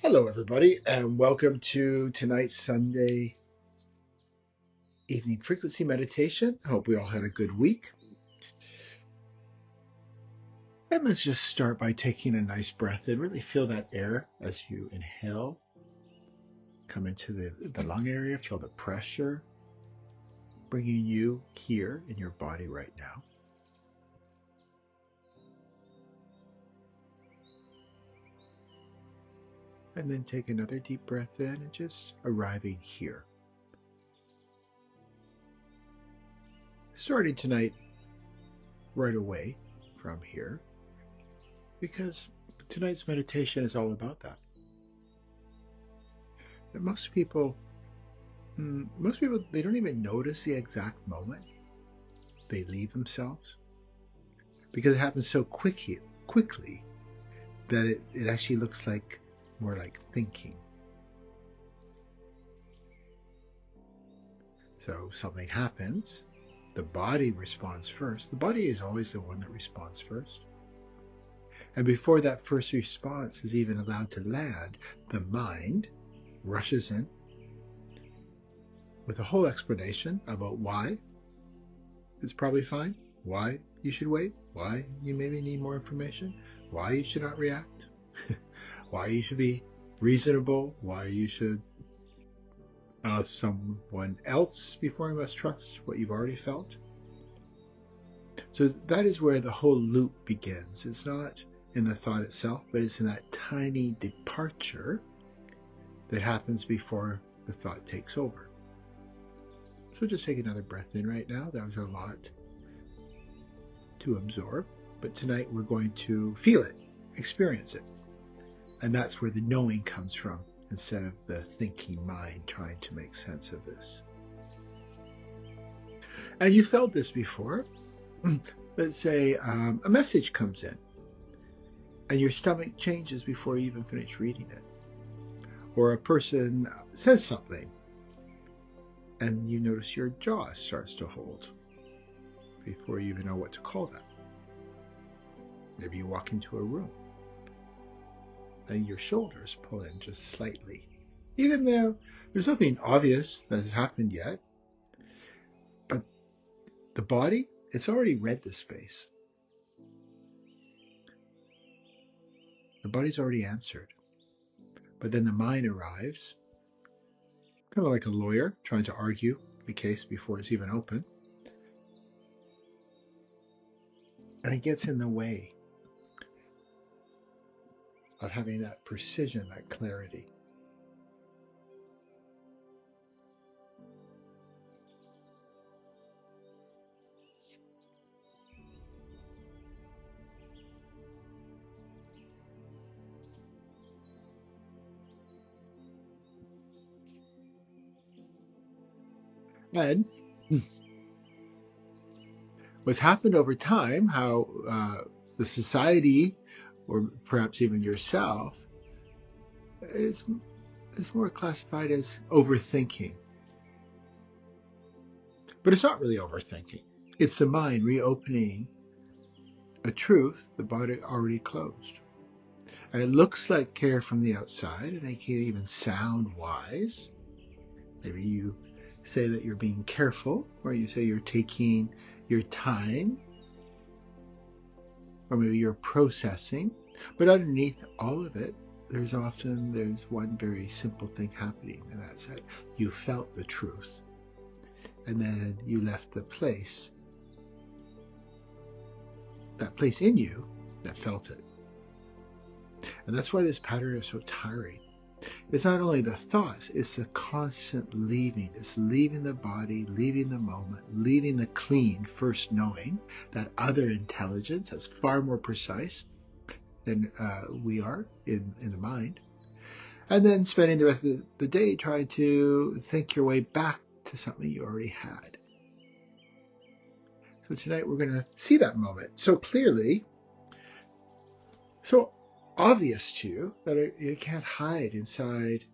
Hello, everybody, and welcome to tonight's Sunday evening frequency meditation. I hope we all had a good week. And let's just start by taking a nice breath in. Really feel that air as you inhale. Come into the lung area, feel the pressure bringing you here in your body right now. And then take another deep breath in and just arriving here. Starting tonight right away from here, because tonight's meditation is all about that. And most people, they don't even notice the exact moment they leave themselves because it happens so quickly that it actually looks like more like thinking. So something happens, the body responds first. The body is always the one that responds first. And before that first response is even allowed to land, the mind rushes in with a whole explanation about why it's probably fine, why you should wait, why you maybe need more information, why you should not react, why you should be reasonable, why you should ask someone else before you must trust what you've already felt. So that is where the whole loop begins. It's not in the thought itself, but it's in that tiny departure that happens before the thought takes over. So just take another breath in right now. That was a lot to absorb, but tonight we're going to feel it, experience it. And that's where the knowing comes from instead of the thinking mind trying to make sense of this. And you felt this before. Let's say a message comes in and your stomach changes before you even finish reading it. Or a person says something and you notice your jaw starts to hold before you even know what to call that. Maybe you walk into a room and your shoulders pull in just slightly, even though there's nothing obvious that has happened yet. But the body, it's already read the space. The body's already answered. But then the mind arrives, kind of like a lawyer trying to argue the case before it's even open. And it gets in the way of having that precision, that clarity. And what's happened over time, how the society, or perhaps even yourself, is more classified as overthinking. But it's not really overthinking. It's the mind reopening a truth the body already closed. And it looks like care from the outside, and it can even sound wise. Maybe you say that you're being careful, or you say you're taking your time, or maybe you're processing. But underneath all of it, there's one very simple thing happening, and that's that you felt the truth. And then you left the place, that place in you that felt it. And that's why this pattern is so tiring. It's not only the thoughts, it's the constant leaving. It's leaving the body, leaving the moment, leaving the clean first knowing, that other intelligence that's far more precise than we are in the mind. And then spending the rest of the day trying to think your way back to something you already had. So tonight we're going to see that moment so clearly, so obvious to you that it can't hide inside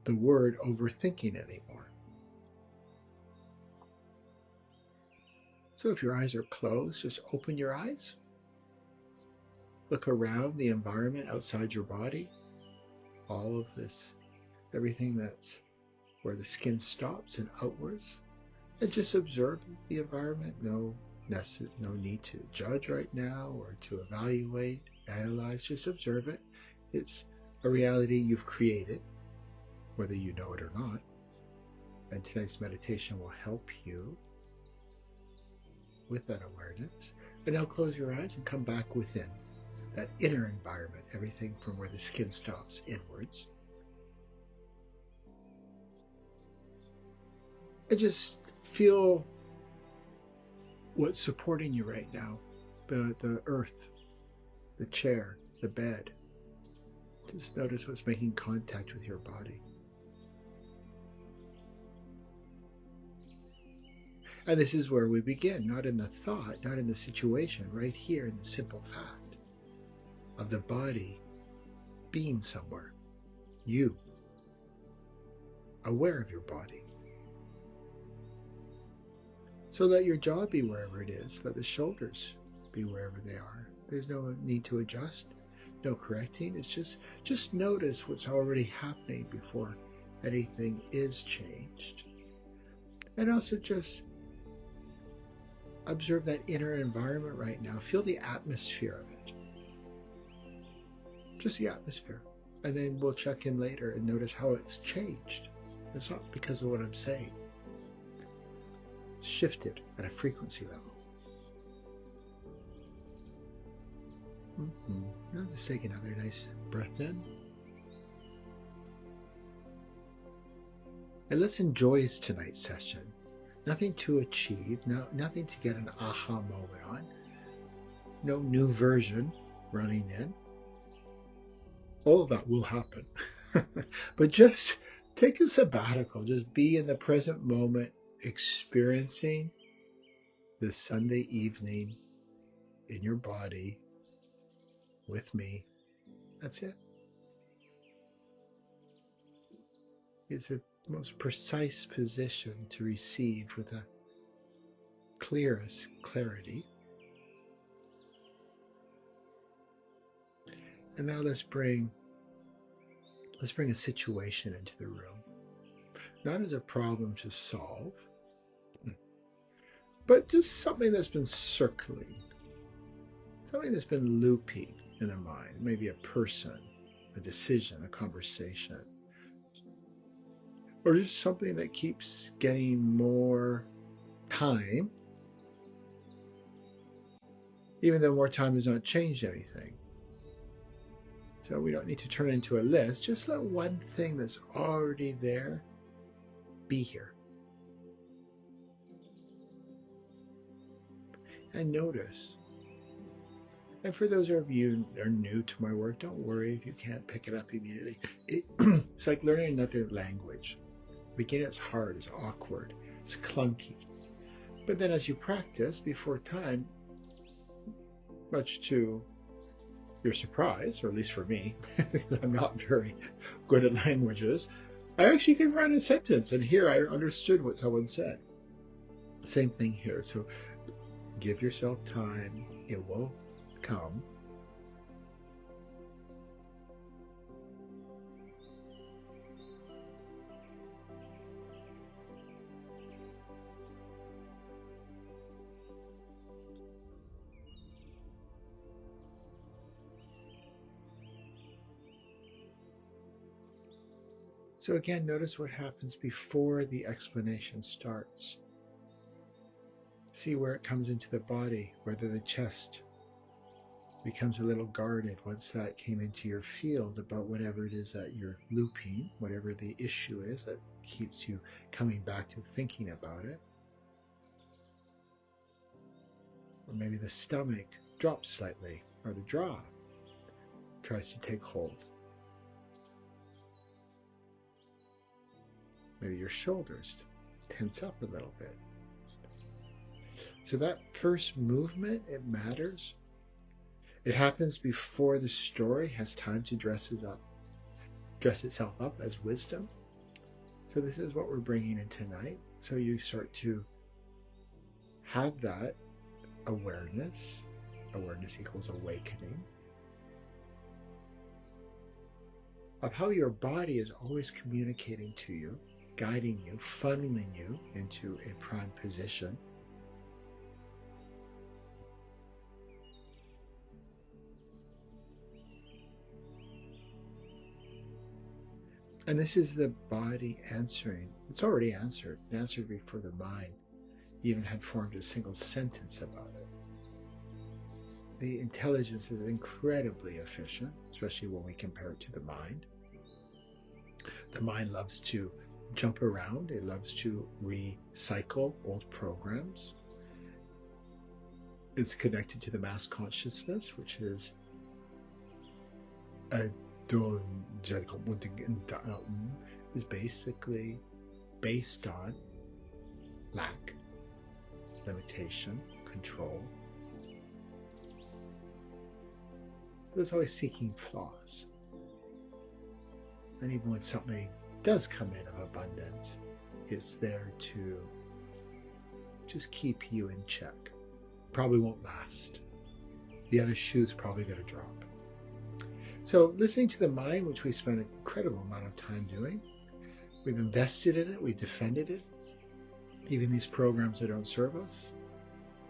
the word overthinking anymore. So if your eyes are closed, just open your eyes. Look around the environment outside your body. all of this, everything that's where the skin stops and outwards, and just observe the environment. No need to judge right now or to evaluate, analyze, just observe it. It's a reality you've created, whether you know it or not. And tonight's meditation will help you with that awareness. And now close your eyes and come back within that inner environment, everything from where the skin stops inwards. And just feel what's supporting you right now. The earth, the chair, the bed. Just notice what's making contact with your body. And this is where we begin, not in the thought, not in the situation, right here in the simple fact of the body being somewhere. You, aware of your body. So let your jaw be wherever it is. Let the shoulders be wherever they are. There's no need to adjust, no correcting. It's just notice what's already happening before anything is changed. And also just observe that inner environment right now. Feel the atmosphere of it. Just the atmosphere. And then we'll check in later and notice how it's changed. It's not because of what I'm saying. It's shifted at a frequency level. Now just take another nice breath in. And let's enjoy tonight's session. Nothing to achieve, nothing to get an aha moment on. No new version running in. All of that will happen. But just take a sabbatical. Just be in the present moment, experiencing this Sunday evening in your body with me. That's it. It's the most precise position to receive with the clearest clarity. And now let's bring a situation into the room. Not as a problem to solve, but just something that's been circling. Something that's been looping in the mind. Maybe a person, a decision, a conversation. Or just something that keeps getting more time, even though more time has not changed anything. So we don't need to turn it into a list. Just let one thing that's already there be here. And notice. And for those of you who are new to my work, don't worry if you can't pick it up immediately. It's like learning another language. Beginning, it's hard, it's awkward, it's clunky. But then as you practice, before time, much to your surprise, or at least for me, because I'm not very good at languages, I actually can write a sentence, and here I understood what someone said. Same thing here. So give yourself time. It will come. So again, notice what happens before the explanation starts. See where it comes into the body, whether the chest becomes a little guarded once that came into your field about whatever it is that you're looping, whatever the issue is that keeps you coming back to thinking about it. Or maybe the stomach drops slightly, or the jaw tries to take hold. Maybe your shoulders tense up a little bit. So that first movement, it matters. It happens before the story has time to dress itself up as wisdom. So this is what we're bringing in tonight. So you start to have that awareness. Awareness equals awakening. of how your body is always communicating to you, guiding you, funneling you into a prime position. And this is the body answering. It's already answered. It answered before the mind even had formed a single sentence about it. The intelligence is incredibly efficient, especially when we compare it to the mind. The mind loves to jump around. It loves to recycle old programs. It's connected to the mass consciousness, which is is basically based on lack, limitation, control. So it's always seeking flaws. And even when something does come in of abundance, it's there to just keep you in check. Probably won't last. The other shoe's probably going to drop. So listening to the mind, which we spend an incredible amount of time doing, we've invested in it, we've defended it. Even these programs that don't serve us,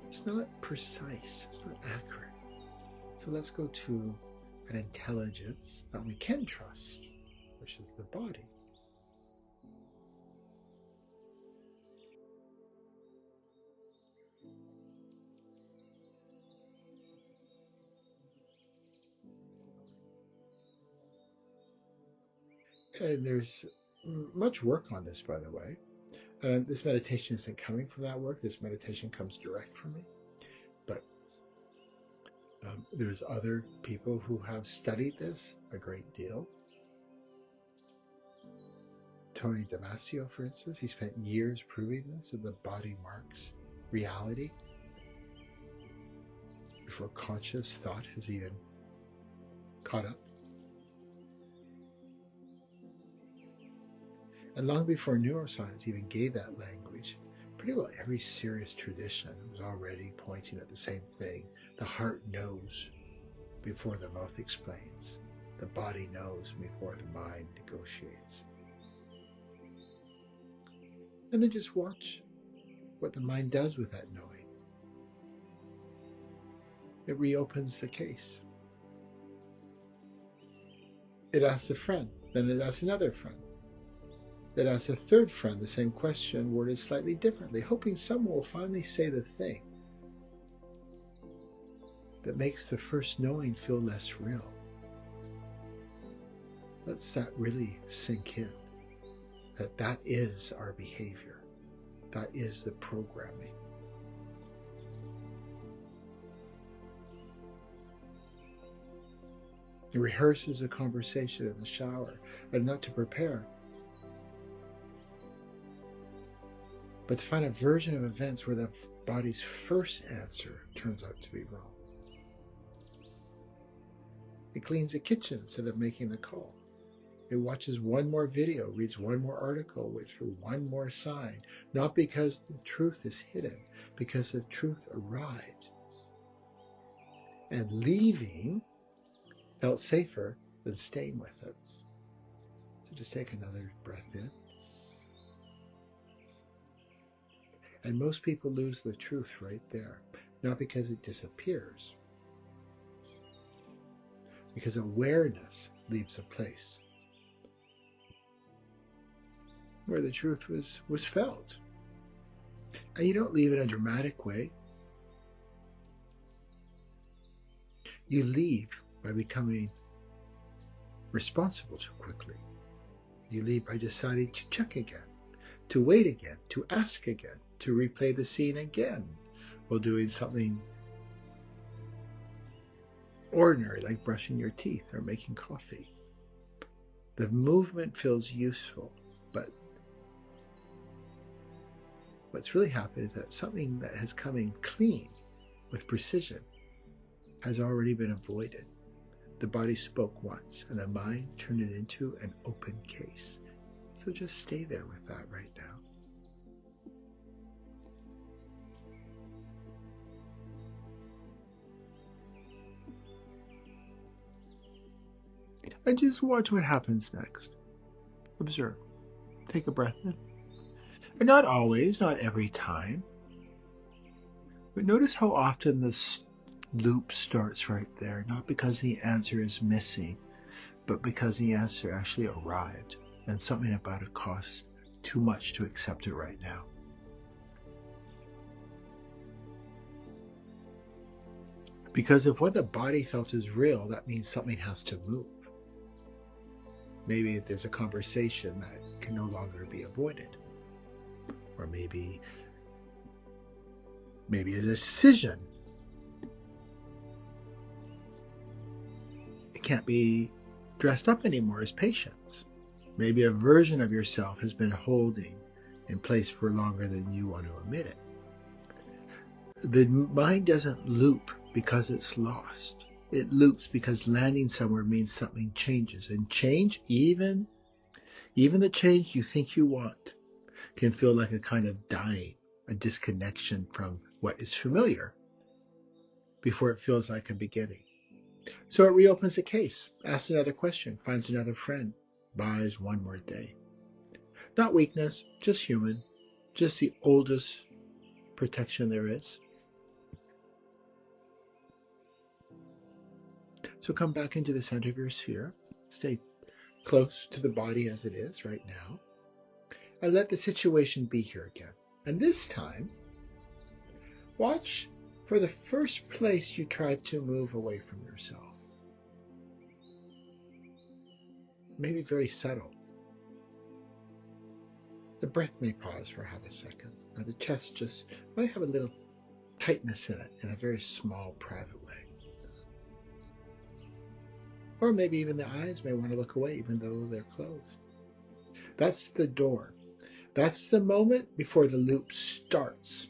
it's not precise, it's not accurate. So let's go to an intelligence that we can trust, which is the body. And there's much work on this, by the way. This meditation isn't coming from that work. This meditation comes direct from me. But there's other people who have studied this a great deal. Tony Damasio, for instance, he spent years proving this, that the body marks reality before conscious thought has even caught up. And long before neuroscience even gave that language, pretty well every serious tradition was already pointing at the same thing. The heart knows before the mouth explains. The body knows before the mind negotiates. And then just watch what the mind does with that knowing. It reopens the case. It asks a friend, then it asks another friend. It asks a third friend the same question, worded slightly differently, hoping someone will finally say the thing that makes the first knowing feel less real. Let's that really sink in, that is our behavior. That is the programming. It rehearses a conversation in the shower, and not to prepare, but to find a version of events where the body's first answer turns out to be wrong. It cleans the kitchen instead of making the call. It watches one more video, reads one more article, waits for one more sign, not because the truth is hidden, because the truth arrived. And leaving felt safer than staying with it. So just take another breath in. And most people lose the truth right there, not because it disappears, because awareness leaves a place where the truth was felt. And you don't leave in a dramatic way. You leave by becoming responsible too quickly. You leave by deciding to check again, to wait again, to ask again, to replay the scene again, while doing something ordinary like brushing your teeth or making coffee. The movement feels useful, but what's really happened is that something that has come in clean with precision has already been avoided. The body spoke once, and the mind turned it into an open case. So just stay there with that right now. And just watch what happens next. Observe. Take a breath in. And not always, not every time. But notice how often this loop starts right there, not because the answer is missing, but because the answer actually arrived and something about it costs too much to accept it right now. Because if what the body felt is real, that means something has to move. Maybe there's a conversation that can no longer be avoided. Or maybe a decision. It can't be dressed up anymore as patience. Maybe a version of yourself has been holding in place for longer than you want to admit it. The mind doesn't loop because it's lost. It loops because landing somewhere means something changes. And change, even the change you think you want, can feel like a kind of dying, a disconnection from what is familiar before it feels like a beginning. So it reopens the case, asks another question, finds another friend, buys one more day. Not weakness, just human, just the oldest protection there is. So come back into the center of your sphere. Stay close to the body as it is right now. And let the situation be here again. And this time, watch for the first place you tried to move away from yourself. Maybe very subtle. The breath may pause for half a second, or the chest just might have a little tightness in it in a very small, private way. Or maybe even the eyes may want to look away even though they're closed. That's the door. That's the moment before the loop starts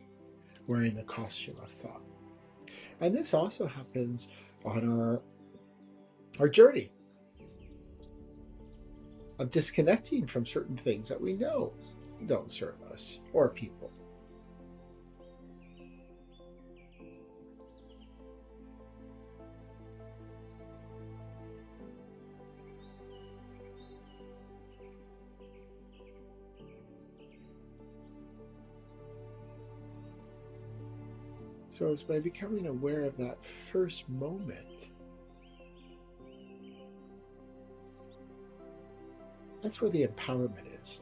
wearing the costume of thought. And this also happens on our journey of disconnecting from certain things that we know don't serve us or people. So it's by becoming aware of that first moment, that's where the empowerment is.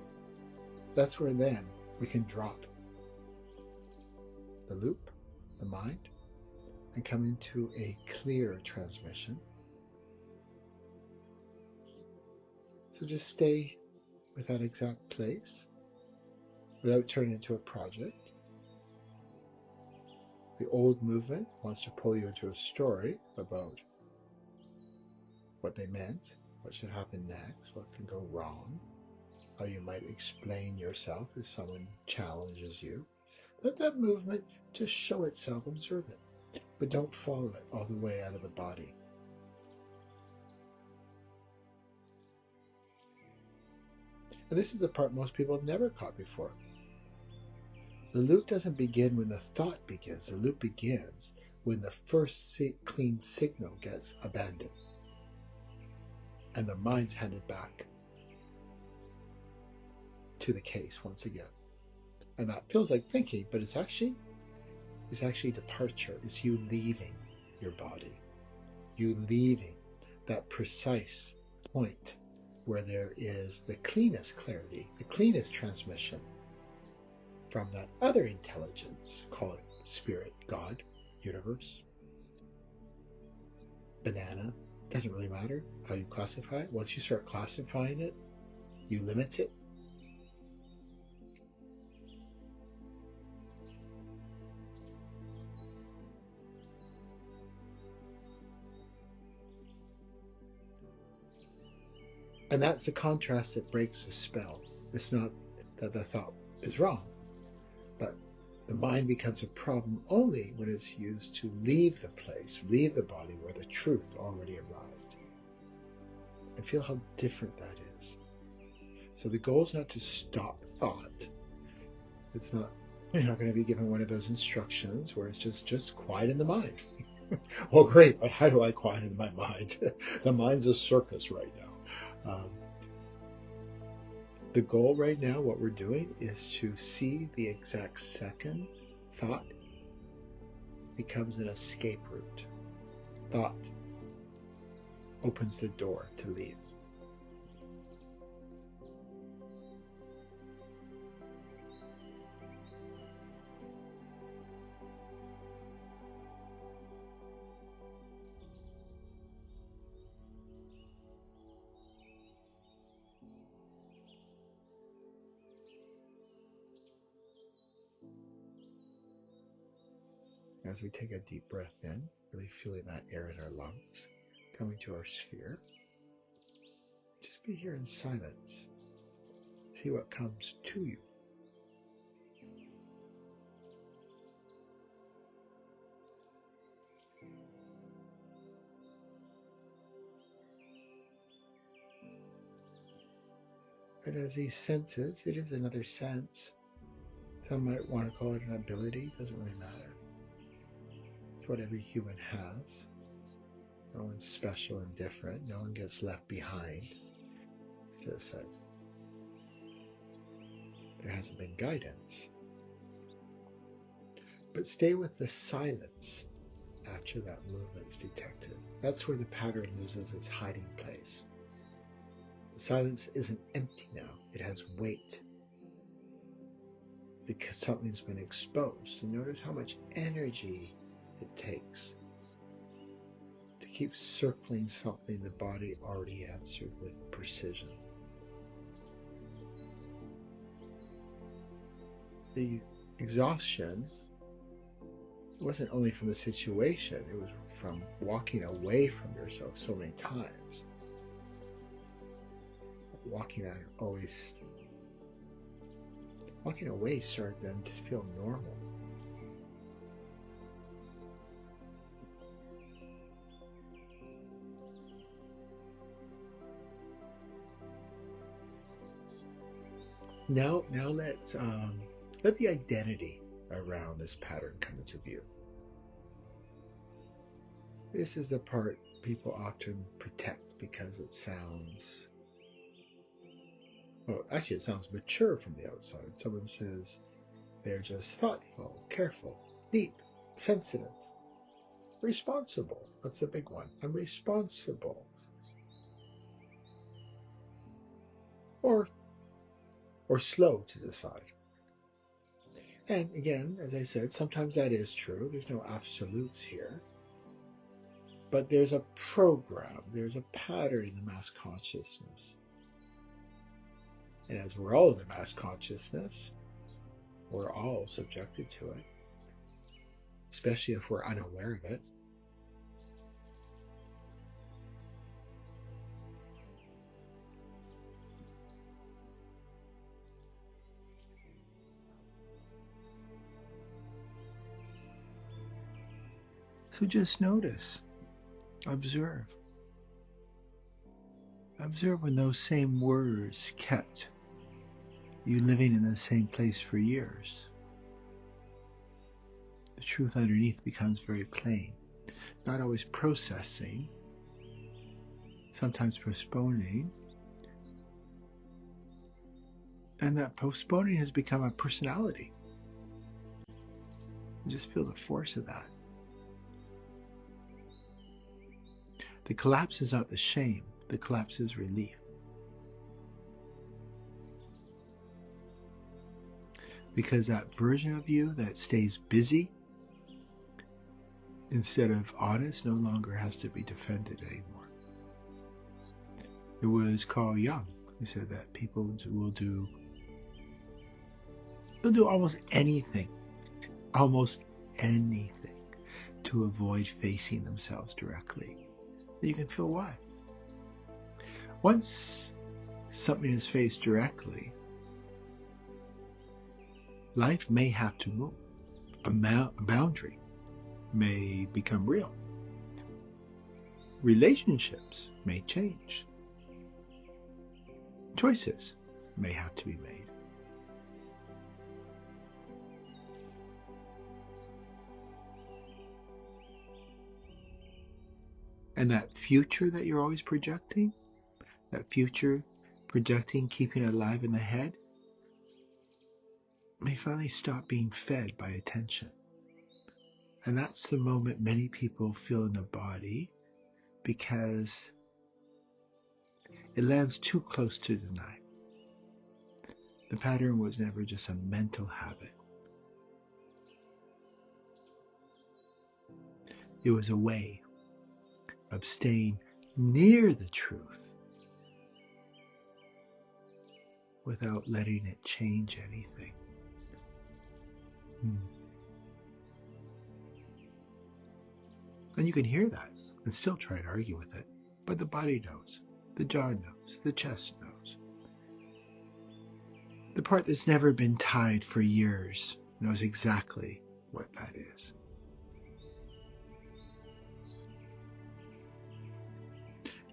That's where then we can drop the loop, the mind, and come into a clear transmission. So just stay with that exact place without turning into a project. The old movement wants to pull you into a story about what they meant, what should happen next, what can go wrong, how you might explain yourself if someone challenges you. Let that movement just show itself, observe it, but don't follow it all the way out of the body. And this is the part most people have never caught before. The loop doesn't begin when the thought begins. The loop begins when the first clean signal gets abandoned and the mind's handed back to the case once again. And that feels like thinking, but it's actually departure. It's you leaving your body, you leaving that precise point where there is the cleanest clarity, the cleanest transmission from that other intelligence, call it spirit, God, universe, banana, doesn't really matter how you classify it. Once you start classifying it, you limit it. And that's the contrast that breaks the spell. It's not that the thought is wrong, but the mind becomes a problem only when it's used to leave the place, leave the body where the truth already arrived. And feel how different that is. So the goal is not to stop thought. You're not going to be given one of those instructions where it's just quiet in the mind. Well, great, but how do I quieten my mind? The mind's a circus right now. The goal right now, what we're doing, is to see the exact second thought becomes an escape route. Thought opens the door to leave. As we take a deep breath in, really feeling that air in our lungs, coming to our sphere, just be here in silence. See what comes to you. And as these senses, it is another sense. Some might want to call it an ability, doesn't really matter. It's what every human has. No one's special and different. No one gets left behind. It's just that there hasn't been guidance. But stay with the silence after that movement's detected. That's where the pattern loses its hiding place. The silence isn't empty now. It has weight because something's been exposed. And notice how much energy it takes to keep circling something the body already answered with precision. The exhaustion wasn't only from the situation, it was from walking away from yourself so many times. Walking away started then to feel normal. Now let the identity around this pattern come into view. This is the part people often protect because it sounds, well, actually it sounds mature from the outside. Someone says they're just thoughtful, careful, deep, sensitive, responsible. That's the big one. I'm responsible. Or slow to decide. And again, as I said, sometimes that is true. There's no absolutes here. But there's a program, there's a pattern in the mass consciousness. And as we're all in the mass consciousness, we're all subjected to it, especially if we're unaware of it. So just notice, observe. Observe when those same words kept you living in the same place for years. The truth underneath becomes very plain. Not always processing, sometimes postponing. And that postponing has become a personality. You just feel the force of that. The collapse is not the shame. The collapse is relief. Because that version of you that stays busy instead of honest no longer has to be defended anymore. It was Carl Jung who said that people will do almost anything to avoid facing themselves directly. You can feel why. Once something is faced directly, life may have to move. A boundary may become real. Relationships may change. Choices may have to be made. And that future that you're always projecting, that future projecting, keeping it alive in the head, may finally stop being fed by attention. And that's the moment many people feel in the body, because it lands too close to deny. The pattern was never just a mental habit. It was a way of staying near the truth without letting it change anything. And you can hear that and still try to argue with it, but the body knows, the jaw knows, the chest knows. The part that's never been tied for years knows exactly what that is.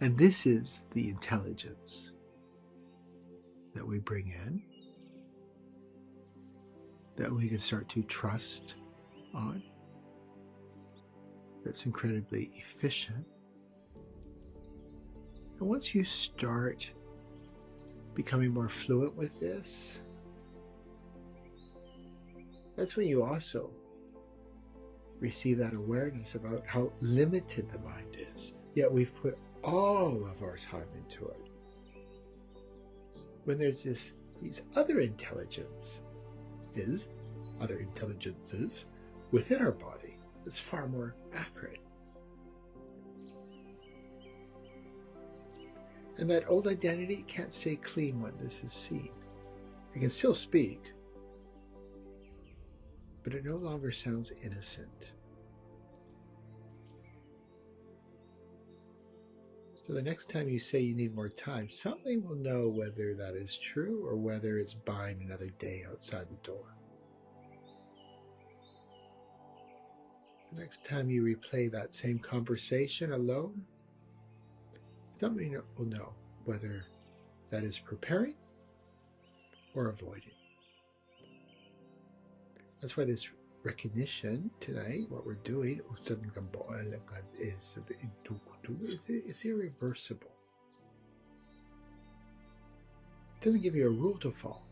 And this is the intelligence that we bring in, that we can start to trust on, that's incredibly efficient. And once you start becoming more fluent with this, that's when you also receive that awareness about how limited the mind is. Yet we've put all of our time into it. When there's these other intelligences within our body, it's far more accurate. And that old identity can't stay clean when this is seen. It can still speak, but it no longer sounds innocent. So the next time you say you need more time, something will know whether that is true or whether it's buying another day outside the door. The next time you replay that same conversation alone, something will know whether that is preparing or avoiding. That's why this recognition tonight, what we're doing, is irreversible. It doesn't give you a rule to follow.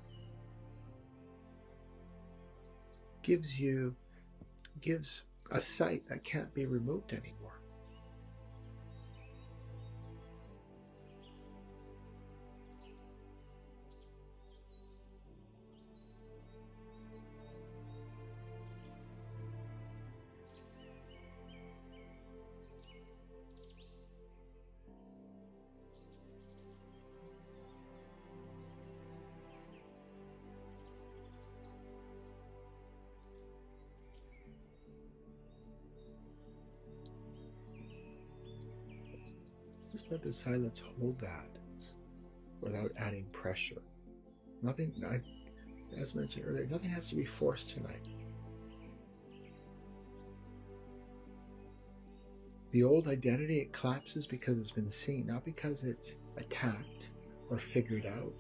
It gives a sight that can't be removed anymore. Just let the silence hold that without adding pressure. Nothing, as mentioned earlier, nothing has to be forced tonight. The old identity, it collapses because it's been seen, not because it's attacked or figured out.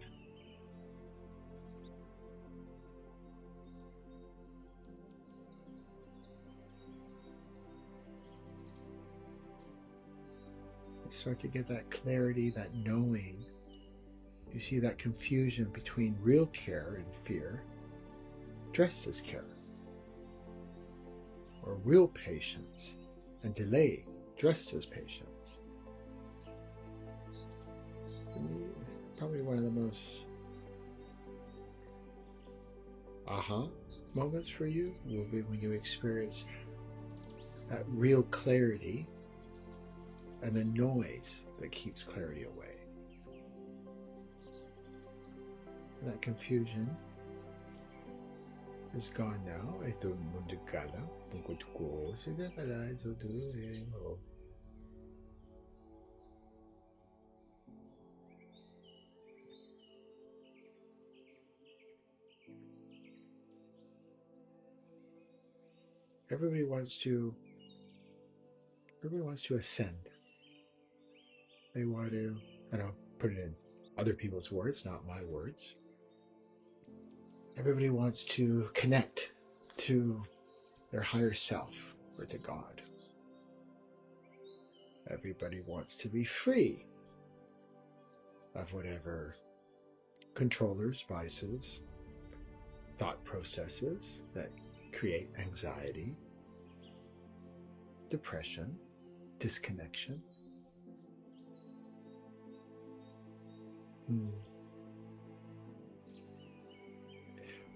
You start to get that clarity, that knowing. You see that confusion between real care and fear, dressed as care, or real patience and delay, dressed as patience. Probably one of the most aha moments for you will be when you experience that real clarity and the noise that keeps clarity away. And that confusion is gone now. Everybody wants to ascend. They want to, and I'll put it in other people's words, not my words. Everybody wants to connect to their higher self or to God. Everybody wants to be free of whatever controllers, vices, thought processes that create anxiety, depression, disconnection.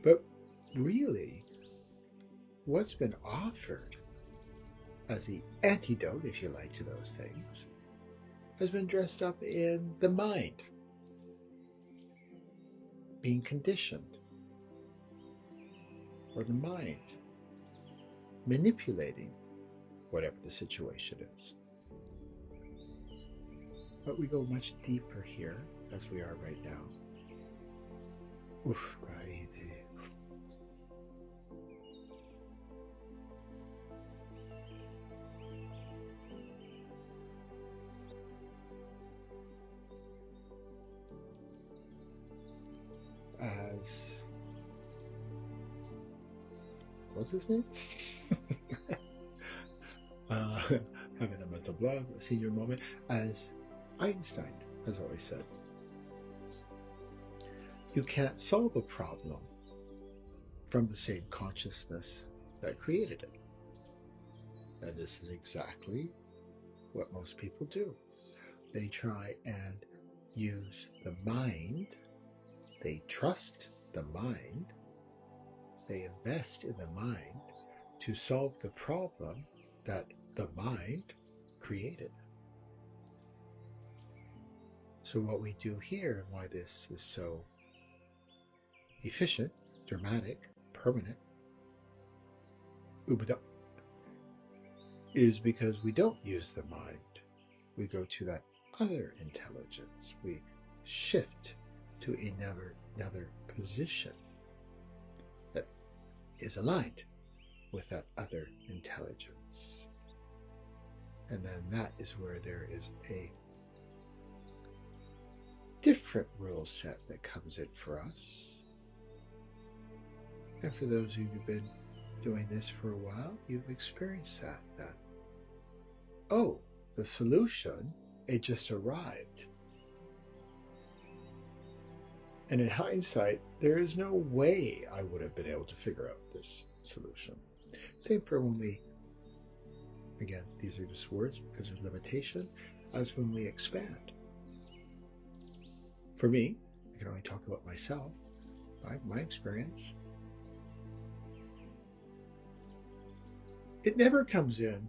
But really, what's been offered as the antidote, if you like, to those things, has been dressed up in the mind, being conditioned, or the mind manipulating whatever the situation is. But we go much deeper here as we are right now. As what's his name? Having a mental block, a senior moment, as Einstein has always said, you can't solve a problem from the same consciousness that created it. And this is exactly what most people do. They try and use the mind, they trust the mind, they invest in the mind to solve the problem that the mind created. So what we do here, and why this is so efficient, dramatic, permanent, is because we don't use the mind. We go to that other intelligence. We shift to another position that is aligned with that other intelligence. And then that is where there is a different rule set that comes in for us. And for those of you who've been doing this for a while, you've experienced that, oh, the solution, it just arrived. And in hindsight, there is no way I would have been able to figure out this solution. Same for when we, again, these are just words because there's limitation, as when we expand. For me, I can only talk about myself, my experience. It never comes in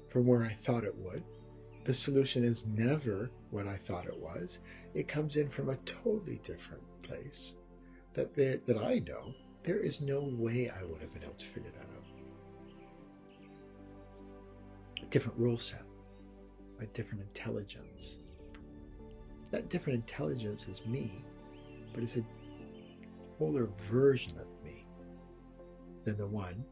from where I thought it would. The solution is never what I thought it was. It comes in from a totally different place that I know there is no way I would have been able to figure that out. A different rule set, a different intelligence. That different intelligence is me, but it's a polar version of me than the one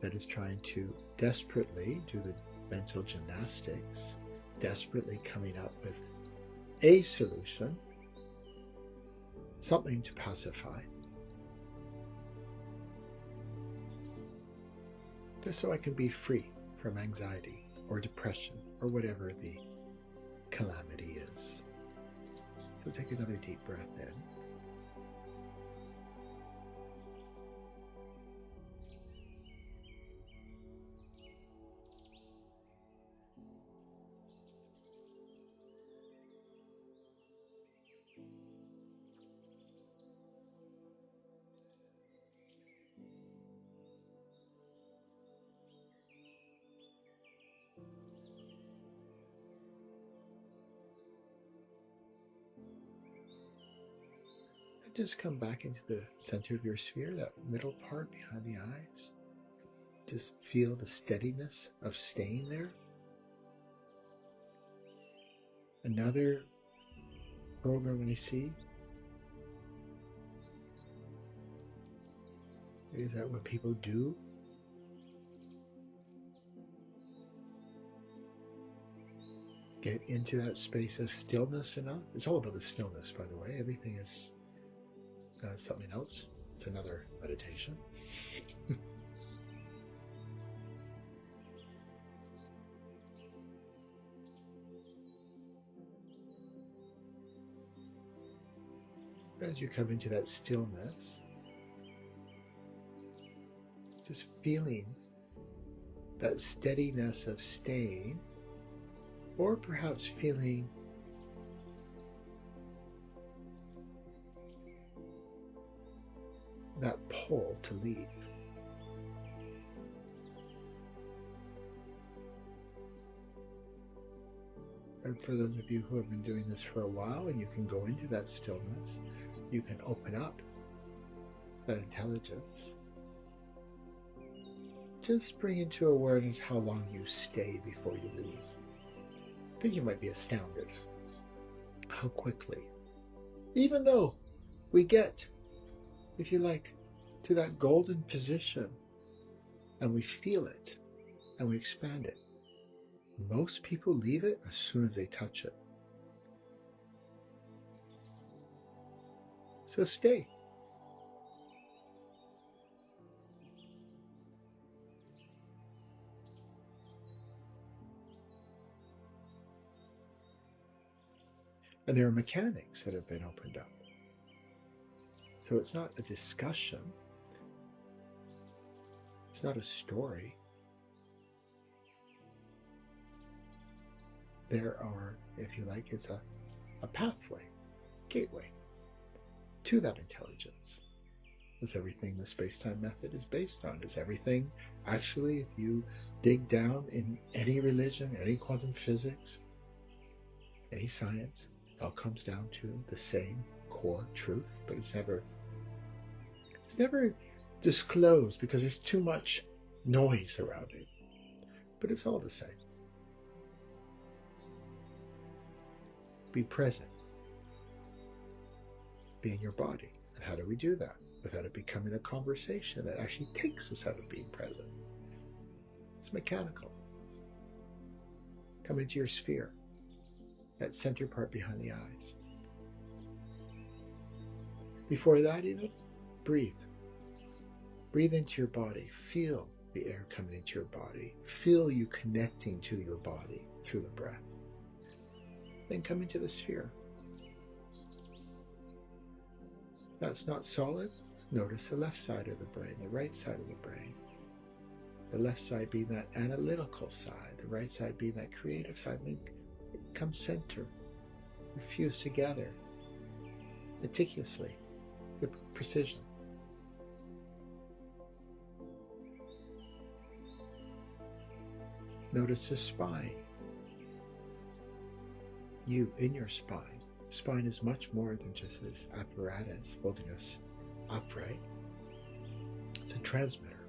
that is trying to desperately do the mental gymnastics, desperately coming up with a solution, something to pacify, just so I can be free from anxiety or depression or whatever the calamity is. So take another deep breath in. Just come back into the center of your sphere, that middle part behind the eyes. Just feel the steadiness of staying there. Another program I see is that what people do get into that space of stillness enough. It's all about the stillness, by the way. Everything is something else. It's another meditation. As you come into that stillness, just feeling that steadiness of staying, or perhaps feeling that pull to leave. And for those of you who have been doing this for a while and you can go into that stillness, you can open up that intelligence. Just bring into awareness how long you stay before you leave. I think you might be astounded how quickly, even though we get, if you like, to that golden position and we feel it and we expand it, most people leave it as soon as they touch it. So stay. And there are mechanics that have been opened up. So it's not a discussion. It's not a story. There are, if you like, it's a pathway, gateway to that intelligence. It's everything the space-time method is based on. It's everything, actually, if you dig down in any religion, any quantum physics, any science, it all comes down to the same core truth, but it's never disclosed because there's too much noise around it. But it's all the same. Be present. Be in your body. And how do we do that? Without it becoming a conversation that actually takes us out of being present. It's mechanical. Come into your sphere, that center part behind the eyes. Before that even, breathe. Breathe into your body. Feel the air coming into your body. Feel you connecting to your body through the breath. Then come into the sphere. That's not solid. Notice the left side of the brain, the right side of the brain. The left side being that analytical side, the right side being that creative side. Then come center. Fuse together meticulously with precision. Notice the spine. You in your spine. Spine is much more than just this apparatus holding us upright. It's a transmitter.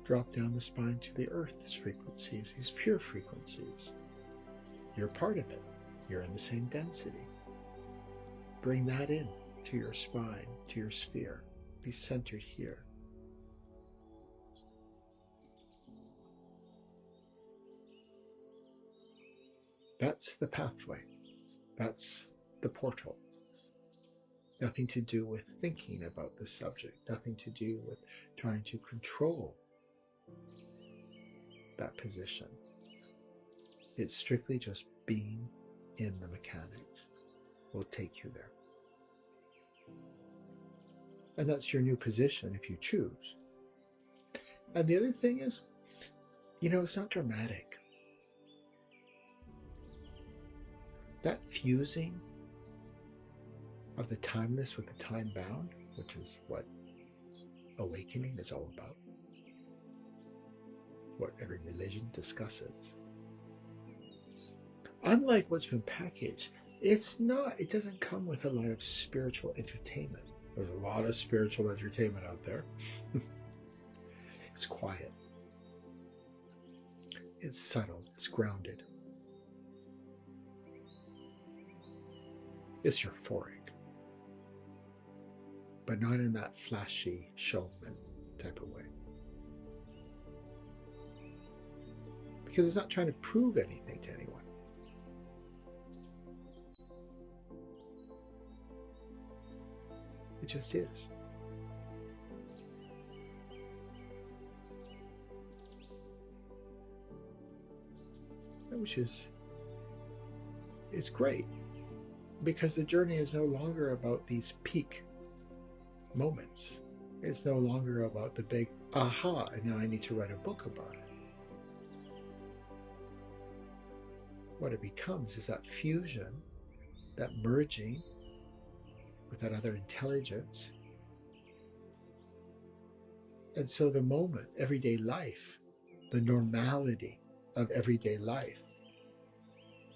Drop down the spine to the earth's frequencies, these pure frequencies. You're part of it. You're in the same density. Bring that in to your spine, to your sphere. Be centered here. That's the pathway. That's the portal. Nothing to do with thinking about the subject. Nothing to do with trying to control that position. It's strictly just being in the mechanics will take you there. And that's your new position if you choose. And the other thing is, it's not dramatic. That fusing of the timeless with the time bound, which is what awakening is all about, what every religion discusses. Unlike what's been packaged, it doesn't come with a lot of spiritual entertainment. There's a lot of spiritual entertainment out there. It's quiet. It's subtle. It's grounded. It's euphoric. But not in that flashy showman type of way. Because it's not trying to prove anything to anyone. It just is. Which is, it's great. Because the journey is no longer about these peak moments. It's no longer about the big aha, and now I need to write a book about it. What it becomes is that fusion, that merging with that other intelligence. And so the moment, everyday life, the normality of everyday life,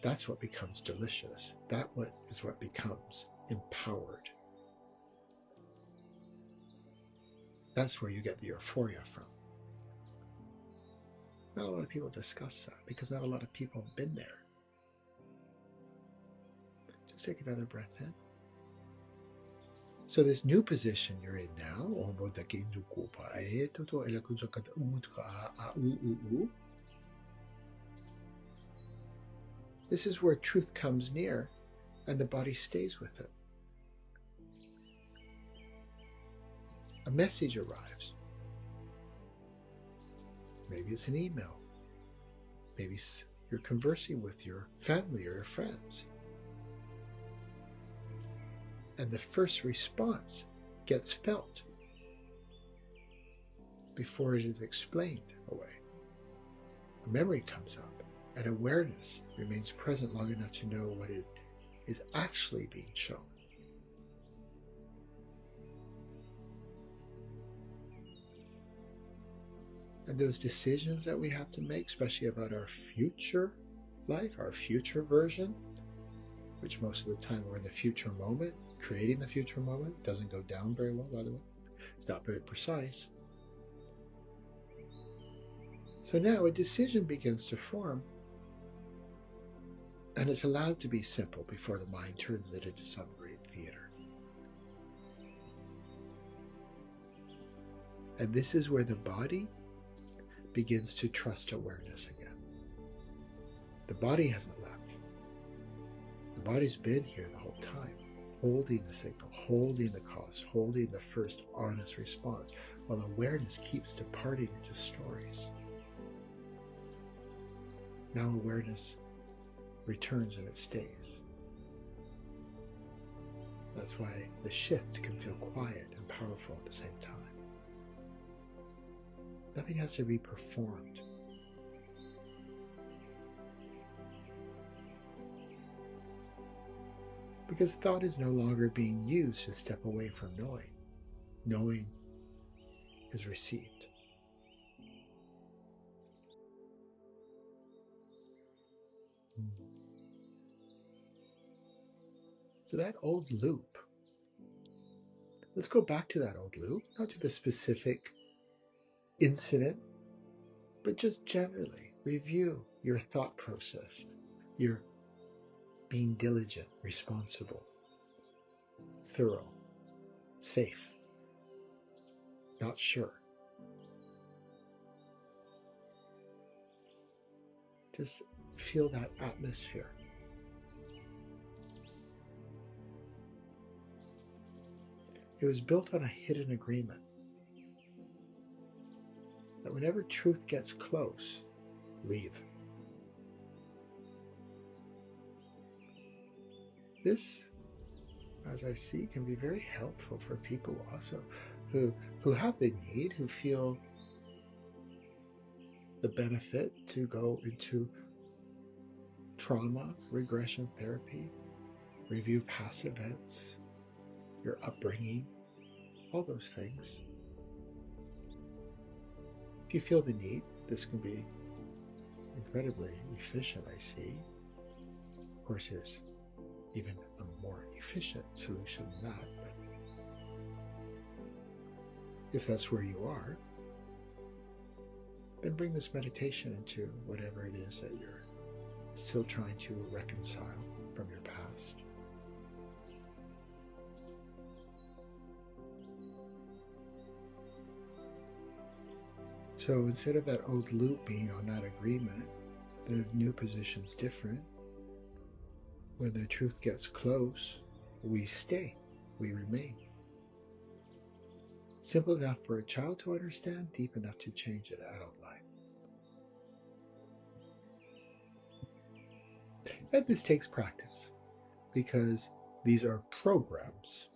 that's what becomes delicious. That is what becomes empowered. That's where you get the euphoria from. Not a lot of people discuss that because not a lot of people have been there. Just take another breath in. So this new position you're in now, this is where truth comes near and the body stays with it. A message arrives. Maybe it's an email. Maybe you're conversing with your family or your friends. And the first response gets felt before it is explained away. A memory comes up, and awareness remains present long enough to know what it is actually being shown. And those decisions that we have to make, especially about our future life, our future version, which most of the time we're in the future moment, creating the future moment, doesn't go down very well, by the way. It's not very precise. So now a decision begins to form, and it's allowed to be simple before the mind turns it into some great theater. And this is where the body begins to trust awareness again. The body hasn't left. The body's been here the whole time, holding the signal, holding the cause, holding the first honest response, while awareness keeps departing into stories. Now awareness returns and it stays. That's why the shift can feel quiet and powerful at the same time. Nothing has to be performed. Because thought is no longer being used to step away from knowing. Knowing is received. So that old loop, let's go back to that old loop, not to the specific incident, but just generally review your thought process, your being diligent, responsible, thorough, safe, not sure. Just feel that atmosphere. It was built on a hidden agreement that whenever truth gets close, leave. This, as I see, can be very helpful for people also who have the need, who feel the benefit to go into trauma, regression therapy, review past events, your upbringing, all those things. If you feel the need, this can be incredibly efficient, I see. Of course, there's even a more efficient solution than that, but if that's where you are, then bring this meditation into whatever it is that you're still trying to reconcile from your past. So instead of that old loop being on that agreement, the new position's different. When the truth gets close, we stay, we remain. Simple enough for a child to understand, deep enough to change an adult life. And this takes practice. because these are programs.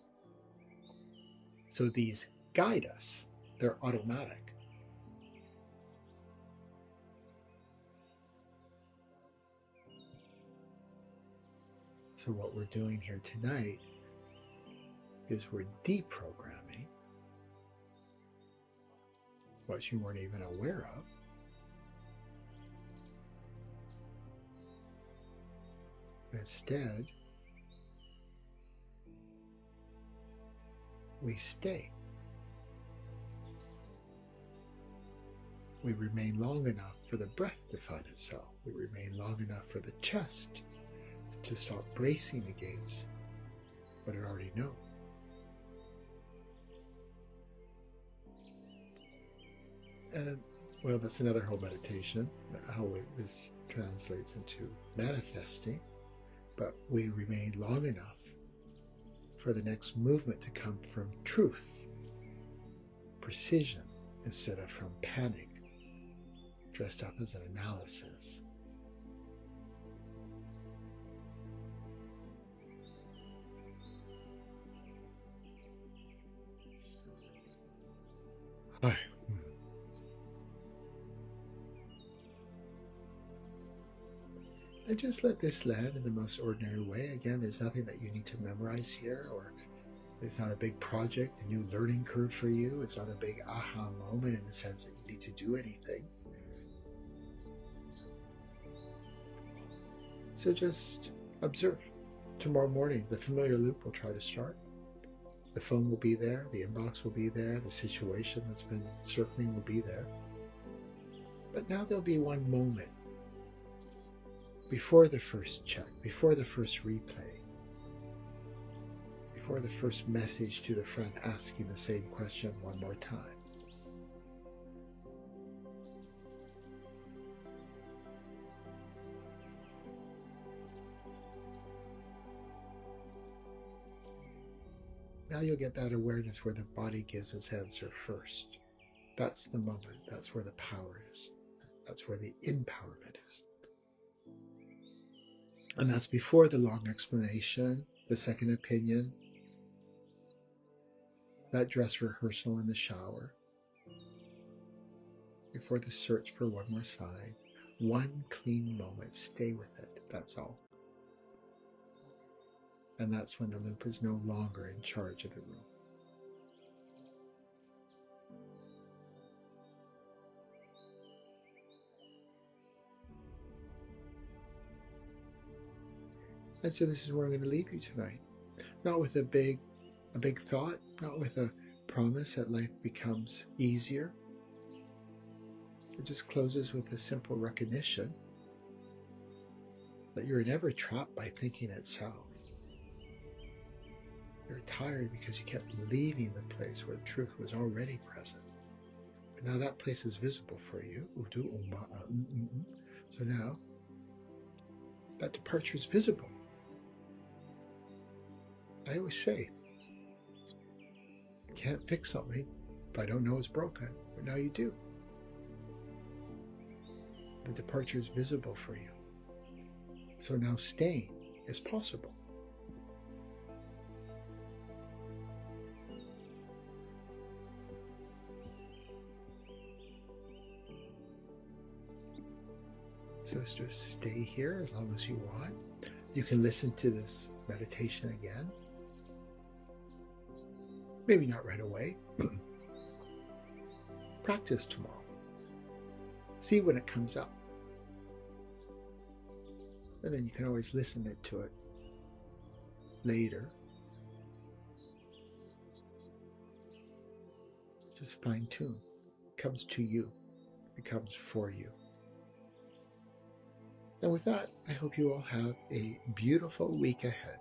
So these guide us. They're automatic. So what we're doing here tonight is we're deprogramming what you weren't even aware of. Instead, we stay. We remain long enough for the breath to find itself. We remain long enough for the chest to stop bracing against what it already knows. And, well, that's another whole meditation, how this translates into manifesting. But we remain long enough for the next movement to come from truth, precision, instead of from panic, dressed up as an analysis. And just let this land in the most ordinary way. Again, there's nothing that you need to memorize here, or it's not a big project, a new learning curve for you. It's not a big aha moment in the sense that you need to do anything. So just observe. Tomorrow morning, the familiar loop will try to start. The phone will be there, the inbox will be there, the situation that's been circling will be there. But now there'll be one moment before the first check, before the first replay, before the first message to the friend asking the same question one more time. Now you'll get that awareness where the body gives its answer first. That's the moment. That's where the power is. That's where the empowerment is. And that's before the long explanation, the second opinion, that dress rehearsal in the shower, before the search for one more sign. One clean moment. Stay with it. That's all. And that's when the loop is no longer in charge of the room. And so this is where I'm going to leave you tonight. Not with a big thought, not with a promise that life becomes easier. It just closes with a simple recognition that you're never trapped by thinking itself. You're tired because you kept leaving the place where the truth was already present. But now that place is visible for you. So now that departure is visible. I always say, you can't fix something if I don't know it's broken, but now you do. The departure is visible for you. So now staying is possible. So just stay here as long as you want. You can listen to this meditation again. Maybe not right away. Practice tomorrow. See when it comes up. And then you can always listen to it later. Just fine tune. It comes to you. It comes for you. And with that, I hope you all have a beautiful week ahead.